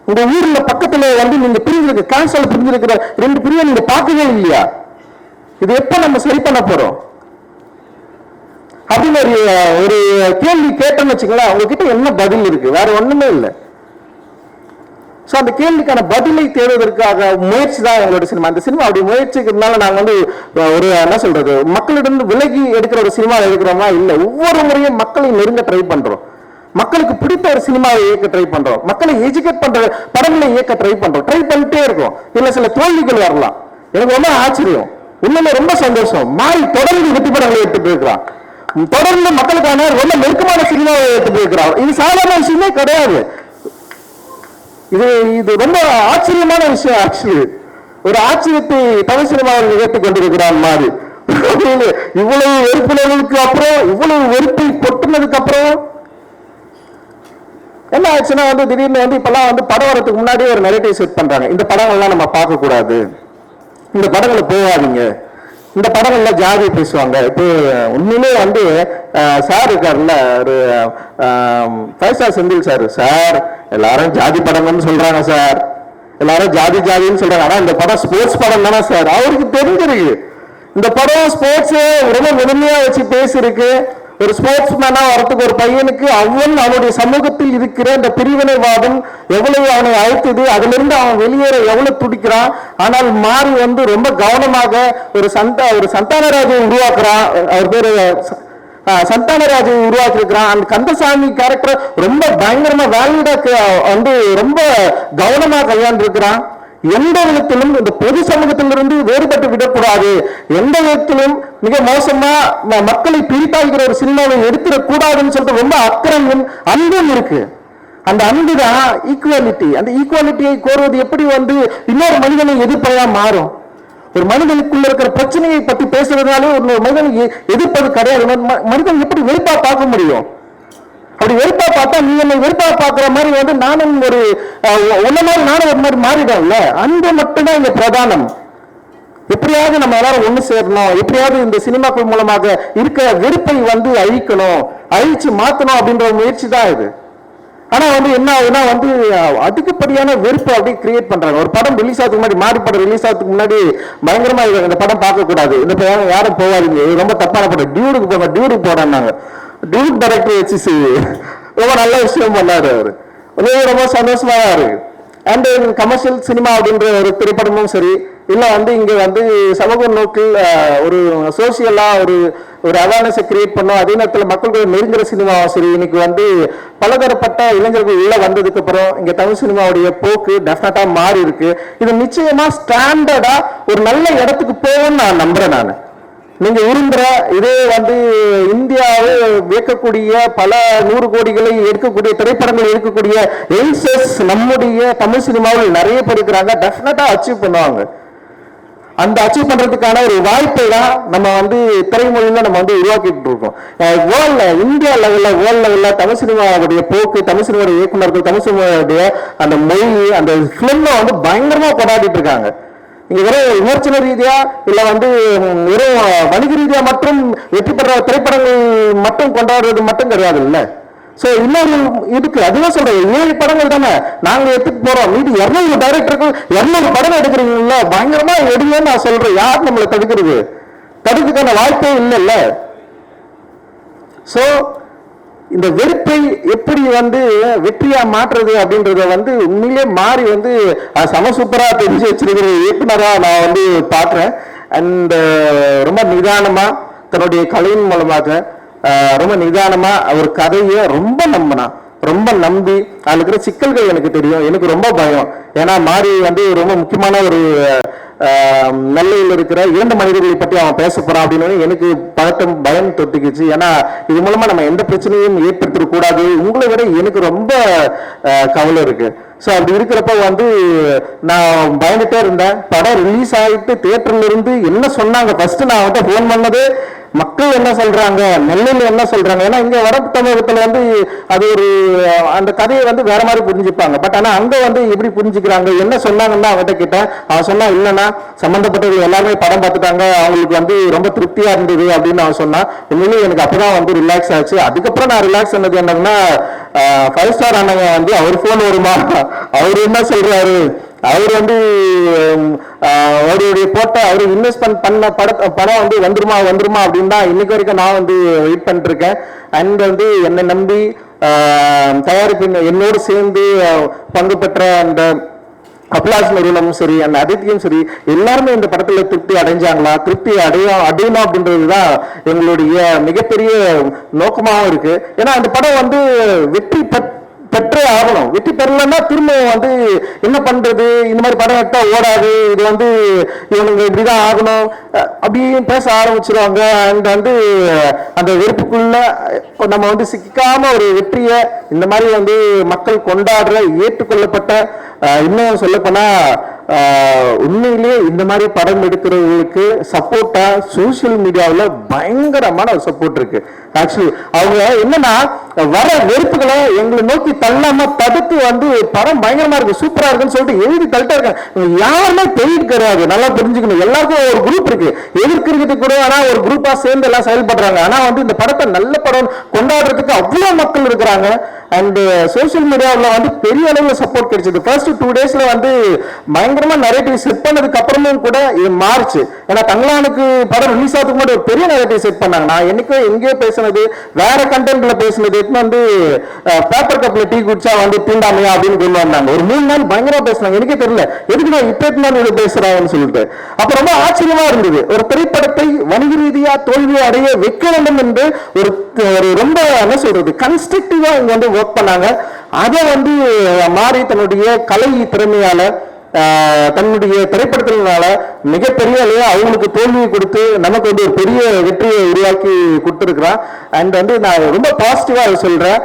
A: உங்க ஊர்ல பக்கத்துல வந்து நீங்க பிரிஞ்சிருக்க கேன்சல் பிரிஞ்சிருக்கிற 2 பிரிவை நீங்க பார்க்கவே இல்லையா? இது எப்ப நம்ம சரி பண்ண போறோம் அப்படின்னு ஒரு கேள்வி கேட்டோம்னு வச்சுக்கலாம். உங்ககிட்ட என்ன பதில் இருக்கு? வேற ஒண்ணுமே இல்லை. சோ அந்த கேள்விக்கான பதிலை தேடுவதற்காக முயற்சி தான் எங்களோட சினிமா. அந்த சினிமா அப்படி முயற்சிக்கிறதுனால நாங்க வந்து ஒரு என்ன சொல்றது, மக்களிடம் விலகி எடுக்கிற ஒரு சினிமா எடுக்கிறோமா இல்லை. ஒவ்வொரு முறையும் மக்களை நெருங்க ட்ரை பண்றோம், மக்களுக்கு பிடித்த ஒரு சினிமாவை இயக்க ட்ரை பண்றோம், மக்களை எஜுகேட் பண்ற படங்களை இயக்க ட்ரை பண்றோம், ட்ரை பண்ணிட்டே இருக்கோம். இல்ல சில தோல்விகள் வரலாம். எனக்கு ரொம்ப ஆச்சரியம், உண்மையில ரொம்ப சந்தோஷம். மாறி தொடர்ந்து வெற்றி படங்களை எடுத்துட்டு இருக்கிறான், தொடர்ந்து மக்களுக்கான ரொம்ப நெருக்கமான சினிமாவை எடுத்துட்டு இருக்கிறான். இது சாதாரண விஷயமே கிடையாது. இது ரொம்ப ஆச்சரியமான விஷயம். ஆக்சுவலி ஒரு ஆச்சரியத்தை தமிழ் சினிமாவில் நிகழ்த்திக் கொண்டிருக்கிறான் மாறி. இவ்வளவு வெறுப்புணர்வுக்கு அப்புறம், இவ்வளவு வெறுப்பை பொட்டுனதுக்கு அப்புறம் என்ன ஆச்சுன்னா வந்து திடீர்னு வந்து இப்பெல்லாம் வந்து படம் வரதுக்கு முன்னாடியே ஒரு நெரேட்டிவ் செட் பண்றாங்க. இந்த படங்கள்லாம் நம்ம பார்க்க கூடாது, இந்த படங்களை போகாதீங்க, இந்த படங்கள்ல ஜாதி பேசுவாங்க. இப்போ உண்மையிலே வந்து சார் இருக்காருல்ல, ஒரு 5 ஸ்டார் செந்தில் சார் எல்லாரும் ஜாதி படம்னு சொல்றாங்க சார், எல்லாரும் ஜாதின்னு சொல்றாங்க. ஆனா இந்த படம் ஸ்போர்ட்ஸ் படம் தானே சார். அவருக்கு தெரிஞ்சிருக்கு இந்த படம் ஸ்போர்ட்ஸ் ரொம்ப முதன்மையா வச்சு பேசிருக்கு. ஒரு ஸ்போர்ட்ஸ் மேனா வரத்துக்கு ஒரு பையனுக்கு அவனுடைய சமூகத்தில் இருக்கிற இந்த பிரிவினைவாதம் எவ்வளவு அவனை அழைத்தது, அதுல இருந்து அவன் வெளியேற எவ்வளவு துடிக்கிறான். ஆனால் மாறி வந்து ரொம்ப கவனமாக ஒரு சந்தானராஜை உருவாக்குறான். அவர் பேரு சந்தானராஜை உருவாக்கி இருக்கிறான். அந்த கந்தசாமி கேரக்டர் ரொம்ப பயங்கரமா வேலிடா வந்து ரொம்ப கவனமா கையாண்டு இருக்கிறான். எந்த விதத்திலும் இந்த பொது சமூகத்திலிருந்து வேறுபட்டு விடக்கூடாது, எந்த விதத்திலும் மிக மோசமா மக்களை பிரித்தாகிற ஒரு சினிமாவை எடுத்துடக்கூடாதுன்னு சொல்லிட்டு ரொம்ப அக்கறையும் அன்பும் இருக்கு. அந்த அன்பு தான் ஈக்குவாலிட்டி. அந்த ஈக்குவாலிட்டியை கோருவது எப்படி வந்து இன்னொரு மனிதனை எதிர்ப்பதா மாறும்? ஒரு மனிதனுக்குள்ள இருக்கிற பிரச்சனையை பத்தி பேசுறதுனாலே ஒரு மனிதன் எதிர்ப்பது கிடையாது. மனிதன் எப்படி வெறுப்பா பார்க்க முடியும்? அப்படி வெறுப்பா பார்த்தா நீ என்னை வெறுப்பா பார்க்கிற மாதிரி வந்து நானும் ஒரு உன்ன மாதிரி நானும் ஒரு மாதிரி மாறிடும்ல. அன்பு மட்டும்தான் இங்க பிரதானம். எப்படியாவது நம்ம எல்லாரும் ஒண்ணு சேரணும், எப்படியாவது இந்த சினிமாக்கள் மூலமாக இருக்கிற வெறுப்பை வந்து அழிக்கணும், அழிச்சு மாத்தணும் அப்படின்ற முயற்சி தான் இது. ஆனா வந்து என்ன ஆகுதுன்னா வந்து அதிகப்படியான வெறுப்பு அப்படியே கிரியேட் பண்றாங்க. ஒரு படம் ரிலீஸ் ஆகிறதுக்கு முன்னாடி, மாறி படம் ரிலீஸ் ஆகிறதுக்கு முன்னாடி பயங்கரமா இந்த படம் பார்க்க கூடாது, இந்த படம் யாரும் போவாதீங்க, இது ரொம்ப தப்பான படம், டியூடுக்கு போங்க, டியூடுக்கு போடாங்க. டியூட் டைரக்டர் வச்சு ரொம்ப நல்ல விஷயம் பண்ணாரு அவரு, ரொம்ப சந்தோஷமா இருக்கு. அண்ட் கமர்ஷியல் சினிமா அப்படின்ற ஒரு திரைப்படமும் சரி, இல்லை வந்து இங்கே வந்து சமூக நோக்கில் ஒரு சோசியலா ஒரு அவேர்னஸை கிரியேட் பண்ணும், அதே நேரத்தில் மக்களுக்கு நெருங்குற சினிமாவும் சரி, இன்னைக்கு வந்து பலதரப்பட்ட இளைஞர்கள் உள்ள வந்ததுக்கு அப்புறம் இங்க தமிழ் சினிமாவுடைய போக்கு டெஃபினட்டா மாறி இருக்கு. இது நிச்சயமா ஸ்டாண்டர்டா ஒரு நல்ல இடத்துக்கு போகும்னு நான் நம்புறேன். நான் நீங்க விரும்புற இதே வந்து இந்தியாவை வியக்கக்கூடிய பல 100 கோடிகளை எடுக்கக்கூடிய திரைப்படங்கள் எடுக்கக்கூடிய யங்ஸ்டர்ஸ் நம்முடைய தமிழ் சினிமாவில் நிறைய பேர் இருக்கிறாங்க, டெஃபினட்டா அச்சீவ் பண்ணுவாங்க. அந்த அச்சீவ் பண்றதுக்கான ஒரு வாய்ப்பை தான் நம்ம வந்து திரைமொழியில நம்ம வந்து உருவாக்கிட்டு இருக்கோம். வேர்ல்ட்ல, இந்தியா லெவல்ல, வேர்ல்ட் லெவல்ல தமிழ் சினிமாவுடைய போக்கு, தமிழ் சினிமாவுடைய இயக்குநர்கள், தமிழ் சினிமாவுடைய அந்த மொழி, அந்த பிலிம் வந்து பயங்கரமா கொண்டாடிட்டு இருக்காங்க. இங்க வெறும் விமர்சன ரீதியா இல்ல வந்து வெறும் வணிக ரீதியா மட்டும் வெற்றி பெற திரைப்படங்கள் மட்டும் கொண்டாடுறது மட்டும் கிடையாது இல்ல. சோ இன்னொரு இதுக்கு அதுதான் சொல்றேன், 7 படங்கள் தானே நாங்க எடுத்துட்டு போறோம், மீது 200 டைரக்டர்கள் 200 படம் எடுக்கிறீங்கல்ல, பயங்கரமா எடுங்கன்னு நான் சொல்றேன். யார் நம்மளை தடுக்கிறதுக்கான வாய்ப்பே இல்லைல்ல. சோ இந்த வெறுப்பை எப்படி வந்து வெற்றியா மாற்றுறது அப்படின்றத வந்து உண்மையிலே மாறி வந்து சம சூப்பரா தெரிஞ்சு வச்சிருக்கிற இயக்குனரா நான் வந்து பாக்குறேன். அண்ட் ரொம்ப நிதானமா தன்னுடைய கலையின் மூலமாக ரொம்ப நிதானமா அவர் கதையை ரொம்ப நம்பி அதுல இருக்கிற சிக்கல்கள் எனக்கு தெரியும், எனக்கு ரொம்ப பயம். ஏன்னா மாறி வந்து ரொம்ப முக்கியமான ஒரு நெல்லையில் இருக்கிற 2 மனிதர்களை பற்றி அவன் பேச போறான் அப்படின்னு எனக்கு பயம் தொட்டுக்குச்சு. ஏன்னா இது மூலமா நம்ம எந்த பிரச்சனையும் ஏற்படுத்திடக்கூடாது, உங்களை விட எனக்கு ரொம்ப கவலை இருக்கு. ஸோ அப்படி இருக்கிறப்ப வந்து நான் பயந்துட்டே இருந்தேன். படம் ரிலீஸ் ஆகிட்டு தியேட்டர்ல இருந்து என்ன சொன்னாங்க, ஃபர்ஸ்ட் நான் வந்து ஃபோன் பண்ணது மக்கள் என்ன சொல்றாங்க, நெல்லையில் என்ன சொல்றாங்க. ஏன்னா இங்க வட தமிழகத்துல வந்து அது ஒரு அந்த கதையை வந்து வேற மாதிரி புரிஞ்சுப்பாங்க. பட் ஆனா அங்க வந்து எப்படி புரிஞ்சுக்கிறாங்க, என்ன சொன்னாங்கன்னு அவங்ககிட்ட கேட்டேன். அவன் சொன்னா இல்லைன்னா சம்பந்தப்பட்டவர்கள் எல்லாருமே படம் பார்த்துட்டாங்க, அவங்களுக்கு வந்து ரொம்ப திருப்தியா இருந்தது அப்படின்னு அவன் சொன்னான். உண்மையிலேயே எனக்கு அப்பதான் வந்து ரிலாக்ஸ் ஆச்சு. அதுக்கப்புறம் நான் ரிலாக்ஸ் பண்ணது என்னன்னா 5 ஸ்டார் அண்ணங்க வந்து அவர் போன் வருமா, அவர் என்ன சொல்றாரு, அவர் வந்து அவருடைய போட்ட அவரு இன்வெஸ்ட்மெண்ட் பண்ண படம் வந்து வந்துருமா அப்படின்னு தான் இன்னைக்கு வரைக்கும் நான் வந்து வெயிட் பண்ணிட்டு இருக்கேன். அண்ட் வந்து என்னை நம்பி தயாரிப்பு என்னோடு சேர்ந்து பங்கு பெற்ற அந்த அப்லாஸ் நிறுவனமும் சரி, அந்த அதித்தியும் சரி, எல்லாருமே இந்த படத்துல திருப்தி அடைஞ்சாங்களா, திருப்தி அடையணும் அப்படின்றதுதான் எங்களுடைய மிகப்பெரிய நோக்கமாகவும் இருக்கு. ஏன்னா அந்த படம் வந்து வெற்றி பெற்றே ஆகணும். வெற்றி பெறலன்னா திரும்ப வந்து என்ன பண்றது, இந்த மாதிரி படம் எடுத்தா ஓடாது, இது வந்து இவனுங்க இப்படிதான் ஆகணும் அப்படின்னு பேச ஆரம்பிச்சிருவாங்க. அண்ட் வந்து அந்த வெறுப்புக்குள்ள நம்ம வந்து சிக்காம ஒரு வெற்றியை இந்த மாதிரி வந்து மக்கள் கொண்டாடுற ஏற்றுக்கொள்ளப்பட்ட, இன்னும் சொல்லப்போனா உண்மையிலேயே இந்த மாதிரி படம் எடுக்கிறவங்களுக்கு சப்போர்ட்டா சோசியல் மீடியாவில் பயங்கரமான சப்போர்ட் இருக்கு. ஆக்சுவலி அவங்க என்னன்னா வர வெறுப்புகளை எங்களை நோக்கி தள்ளாம தடுத்து வந்து படம் பயங்கரமா இருக்கு, சூப்பரா இருக்குன்னு சொல்லிட்டு எழுதி தள்ளிட்டா இருக்காங்க. யாருமே தெரியுது கிடையாது, நல்லா தெரிஞ்சுக்கணும். எல்லாருக்கும் ஒரு குரூப் இருக்கு, எதிர்க்கிறது கூட ஆனா ஒரு குரூப்பா சேர்ந்து எல்லாம் செயல்படுறாங்க. ஆனா வந்து இந்த படத்தை நல்ல படம் கொண்டாடுறதுக்கு அவ்வளவு மக்கள் இருக்கிறாங்க. அண்ட் சோசியல் மீடியாவில் வந்து பெரிய அளவில் சப்போர்ட் கிடைச்சது. ஃபர்ஸ்ட் 2 டேஸ்ல வந்து பயங்கரமா நரேட்டிவ் செட் பண்ணதுக்கு அப்புறமும் கூட இது மாறுச்சு. ஏன்னா தங்களானுக்கு படம் ரிலீஸ் ஆகிறதுக்கு முன்னாடி ஒரு பெரிய நரேட்டிவ் செட் பண்ணாங்க. நான் என்னைக்கோ எங்கேயோ பேசினது, வேற கண்டென்ட்ல பேசினது வந்து பேப்பர் கப்ல டீ குடிச்சா வந்து தீண்டாமையா அப்படின்னு கொண்டு வந்தாங்க. ஒரு 3 நாள் பயங்கரமா பேசினாங்க. எனக்கே தெரியல எதுக்கு நான் இப்ப பேசுறாங்கன்னு சொல்லிட்டு. அப்ப ரொம்ப ஆச்சரியமா இருந்தது. ஒரு திரைப்படத்தை வணிக ரீதியா தோல்வியை அடைய வைக்க வேண்டும் என்று ஒரு ரொம்ப என்ன சொல்றது கன்ஸ்ட்ரக்டிவா இங்க வந்து ஒர்க் பண்ணாங்க. அதை வந்து மாறி தன்னுடைய கலை திறமையால தன்னுடைய திரைப்படத்தினால மிகப்பெரிய அளவு அவங்களுக்கு தோல்வியை கொடுத்து நமக்கு வந்து ஒரு பெரிய வெற்றியை உருவாக்கி கொடுத்துருக்கிறான். அண்ட் வந்து நான் ரொம்ப பாசிட்டிவா சொல்றேன்.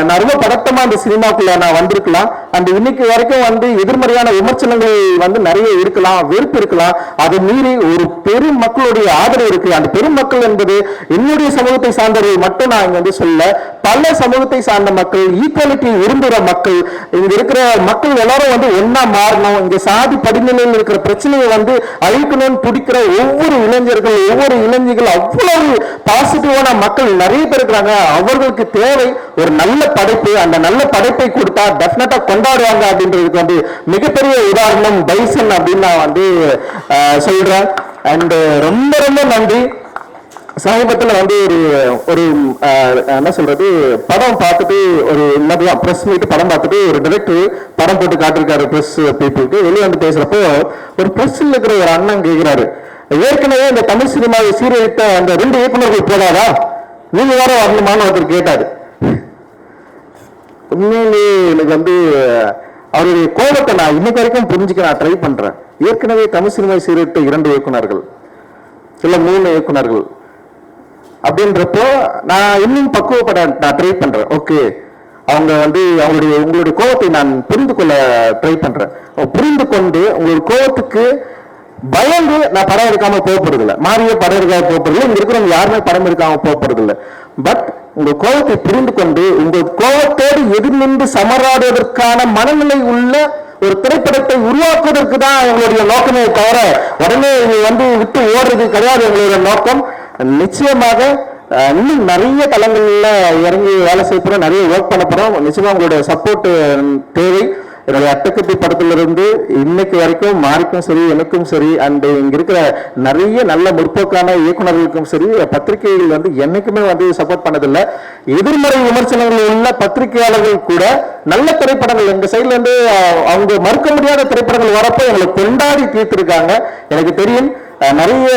A: நான் ரொம்ப பதட்டமா அந்த சினிமாக்குள்ள நான் வந்திருக்கலாம். அந்த இன்னைக்கு வரைக்கும் வந்து எதிர்மறையான விமர்சனங்கள் வந்து நிறைய இருக்கலாம், வெறுப்பு இருக்கலாம். அதை மீறி ஒரு பெரும் மக்களுடைய ஆதரவு இருக்கு. அந்த பெரும் மக்கள் என்பது என்னுடைய சமூகத்தை சார்ந்தவர்கள் மட்டும் நான் இங்க வந்து சொல்ல, பல சமூகத்தை சார்ந்த மக்கள், ஈக்குவாலிட்டி விரும்புகிற மக்கள், இங்க இருக்கிற மக்கள் எல்லாரும் வந்து ஒன்னா மாறணும், இங்க சாதி படிநிலையில் இருக்கிற பிரச்சனையை வந்து அழிக்கணும்னு துடிக்கிற ஒவ்வொரு இளைஞர்கள், ஒவ்வொரு இளைஞர்கள், அவ்வளவு பாசிட்டிவான மக்கள் நிறைய பேர் இருக்கிறாங்க. அவர்களுக்கு தேவை ஒரு நல்ல படைப்பு. அந்த நல்ல படைப்பை கொடுத்தா டெஃபினட்டா கொண்டாடுவாங்க அப்படின்றதுக்கு வந்து மிகப்பெரிய உதாரணம் பைசன் அப்படின்னு நான் வந்து சொல்றேன். அண்ட் ரொம்ப ரொம்ப நன்றி. சமீபத்தில் வந்து ஒரு என்ன சொல்றது, படம் பார்த்துட்டு ஒரு என்னதான் பிரஸ் மீட் படம் பார்த்துட்டு ஒரு டைரக்டர் படம் போட்டு காட்டிருக்காரு பிரஸ் பீப்புளுக்கு. வெளியே வந்து பேசுறப்போ ஒரு பிரஸ்ல இருக்கிற ஒரு அண்ணன் கேட்கிறாரு, ஏற்கனவே இந்த தமிழ் சினிமாவை சீரழித்த அந்த 2 இயக்குநர்கள் போதாதா, நீங்க வேற வரணுமான்னு ஒருத்தர் கேட்டாரு. உண்மையிலேயே எனக்கு வந்து அவருடைய கோபத்தை நான் இன்னைக்கு வரைக்கும் புரிஞ்சுக்க நான் ட்ரை பண்றேன். ஏற்கனவே தமிழ் சினிமாவை சீரழித்த 2 இயக்குநர்கள், இல்ல 3 இயக்குநர்கள் அப்படின்றப்போ நான் இன்னும் பக்குவப்பட நான் ட்ரை பண்றேன். ஓகே, அவங்க வந்து உங்களுடைய கோபத்தை நான் புரிந்து கொள்ள ட்ரை பண்றேன். புரிந்து கொண்டு உங்களுடைய கோபத்துக்கு பயந்து நான் படம் எடுக்காம போறது இல்லை, மாறிய படம் எடுக்காம போறது இல்லை, இங்க இருக்கிறவங்க யாருமே படம் எடுக்காம போறது இல்லை. பட் உங்க கோபத்தை புரிந்து கொண்டு உங்கள் கோபத்தோடு எதிர் நின்று சமராடுவதற்கான மனநிலை உள்ள ஒரு திரைப்படத்தை உருவாக்குவதற்கு தான் எங்களுடைய நோக்கமே தவிர உடனே வந்து விட்டு ஓடுறது கிடையாது எங்களுடைய நோக்கம். நிச்சயமாக இன்னும் நிறைய தளங்கள்ல இறங்கி வேலை செய்ய போறோம், நிறைய ஒர்க் பண்ண போறோம். நிச்சயமா உங்களுடைய சப்போர்ட் தேவை. என்னுடைய அட்டக்கத்தி படத்திலிருந்து இன்னைக்கு வரைக்கும் மாறிக்கும் சரி, எனக்கும் சரி, அண்ட் இங்க இருக்கிற நிறைய நல்ல முற்போக்கான இயக்குநர்களுக்கும் சரி, பத்திரிகைகள் வந்து என்னைக்குமே வந்து சப்போர்ட் பண்ணதில்லை. எதிர்மறை விமர்சனங்கள் உள்ள பத்திரிகையாளர்கள் கூட நல்ல திரைப்படங்கள் எங்க சைட்ல இருந்து அவங்க மறுக்க முடியாத திரைப்படங்கள் வரப்போ எங்களை கொண்டாடி தீர்த்திருக்காங்க. எனக்கு தெரியும் நிறைய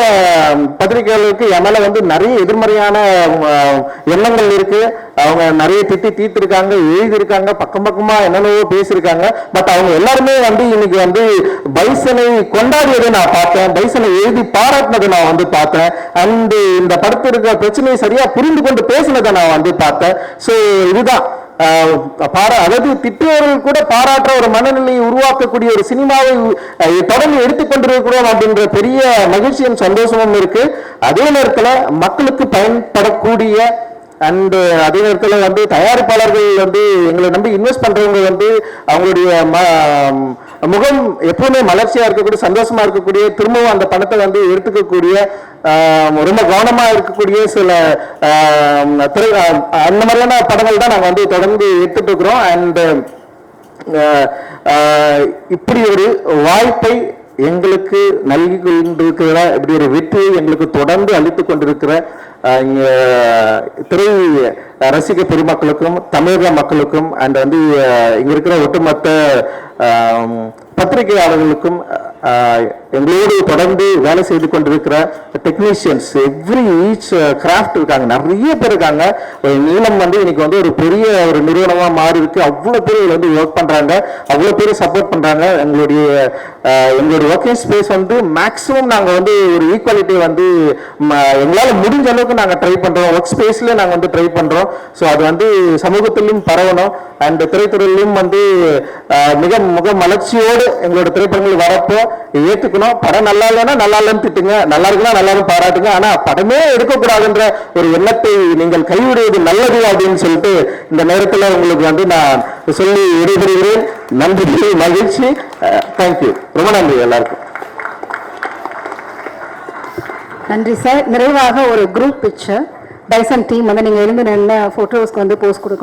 A: பத்திரிகைகளுக்கு என் மேல வந்து நிறைய எதிர்மறையான எண்ணங்கள் இருக்கு. அவங்க நிறைய திட்டி தீர்த்திருக்காங்க, எழுதியிருக்காங்க, பக்கம் பக்கமா என்னென்னவோ பேசியிருக்காங்க. பட் அவங்க எல்லாருமே வந்து இன்னைக்கு வந்து பைசனை கொண்டாடியதை நான் பார்த்தேன், பைசனை எழுதி பாராட்டினதை நான் வந்து பார்த்தேன். அண்ட் இந்த படத்தில் இருக்கிற பிரச்சனையை சரியா புரிந்து கொண்டு பேசினதை நான் வந்து பார்த்தேன். ஸோ இதுதான் அதாவது திட்டுவர்கள் கூட பாராட்டுற ஒரு மனநிலையை உருவாக்கக்கூடிய ஒரு சினிமாவை தொடர்ந்து எடுத்துக்கொண்டிருக்கிறோம் அப்படின்ற பெரிய மகிழ்ச்சியும் சந்தோஷமும் இருக்கு. அதே நேரத்தில் மக்களுக்கு பயன்படக்கூடிய அண்ட் அதே நேரத்தில் வந்து தயாரிப்பாளர்கள் வந்து எங்களை நம்பி இன்வெஸ்ட் பண்றவங்க வந்து அவங்களுடைய முகம் எப்பவுமே மலர்ச்சியா இருக்கக்கூடிய, சந்தோஷமா இருக்கக்கூடிய, திரும்பவும் அந்த பணத்தை வந்து எடுத்துக்கக்கூடிய, ரொம்ப கவனமா இருக்கக்கூடிய சில அந்த மாதிரியான படங்கள் தான் நாங்கள் வந்து தொடர்ந்து எடுத்துட்டு இருக்கிறோம். அண்ட் இப்படி ஒரு வாய்ப்பை எங்களுக்கு நல்கி கொண்டிருக்கிற, இப்படி ஒரு வெற்றியை எங்களுக்கு தொடர்ந்து அளித்துக் கொண்டிருக்கிற திரை ரசிக பெருமக்களுக்கும் தமிழக மக்களுக்கும் அண்ட் வந்து இங்க இருக்கிற ஒட்டுமொத்த பத்திரிகையாளர்களுக்கும் எங்களோடு தொடர்ந்து வேலை செய்து கொண்டிருக்கிற டெக்னீஷியன்ஸ், ஈச் கிராஃப்ட் இருக்காங்க, நிறைய பேர் இருக்காங்க. நீளம் வந்து இன்னைக்கு வந்து ஒரு பெரிய ஒரு நிறுவனமா மாறி இருக்கு. அவ்வளவு பேர் வந்து ஒர்க் பண்றாங்க, அவ்வளவு பேர் சப்போர்ட் பண்றாங்க. எங்களுடைய ஒர்க்கிங் ஸ்பேஸ் வந்து மேக்சிமம் நாங்க வந்து ஒரு ஈக்குவாலிட்டி வந்து எங்களால முடிஞ்ச அளவுக்கு நாங்க ட்ரை பண்றோம். ஒர்க் ஸ்பேஸ்ல நாங்க வந்து ட்ரை பண்றோம். ஸோ அது வந்து சமூகத்திலும் பரவணும். அண்ட் திரைத்துறையிலும் வந்து முக மலர்ச்சியோடு எங்களோட திரைப்படங்கள் வரப்போ ஏற்றுக்கணும். படம் நல்லா இல்லைன்னா நல்லா இல்லைன்னு திட்டுங்க, நல்லா இருக்குன்னா நல்லா பாராட்டுங்க. ஆனா படமே எடுக்கக்கூடாதுன்ற ஒரு எண்ணத்தை நீங்கள் கைவிடுவது நல்லது அப்படின்னு சொல்லிட்டு இந்த நேரத்தில் உங்களுக்கு வந்து நான் சொல்லி விடைபெறுகிறேன். நன்றி, மகிழ்ச்சி, தேங்க்யூ, ரொம்ப நன்றி எல்லாருக்கும்.
B: நன்றி சார். நிறைவாக ஒரு குரூப் பிக்சர் பைசன் டீம் வந்து நீங்க எழுந்து நின்று போட்டோஸ்க்கு வந்து போஸ்ட் கொடுக்கணும்.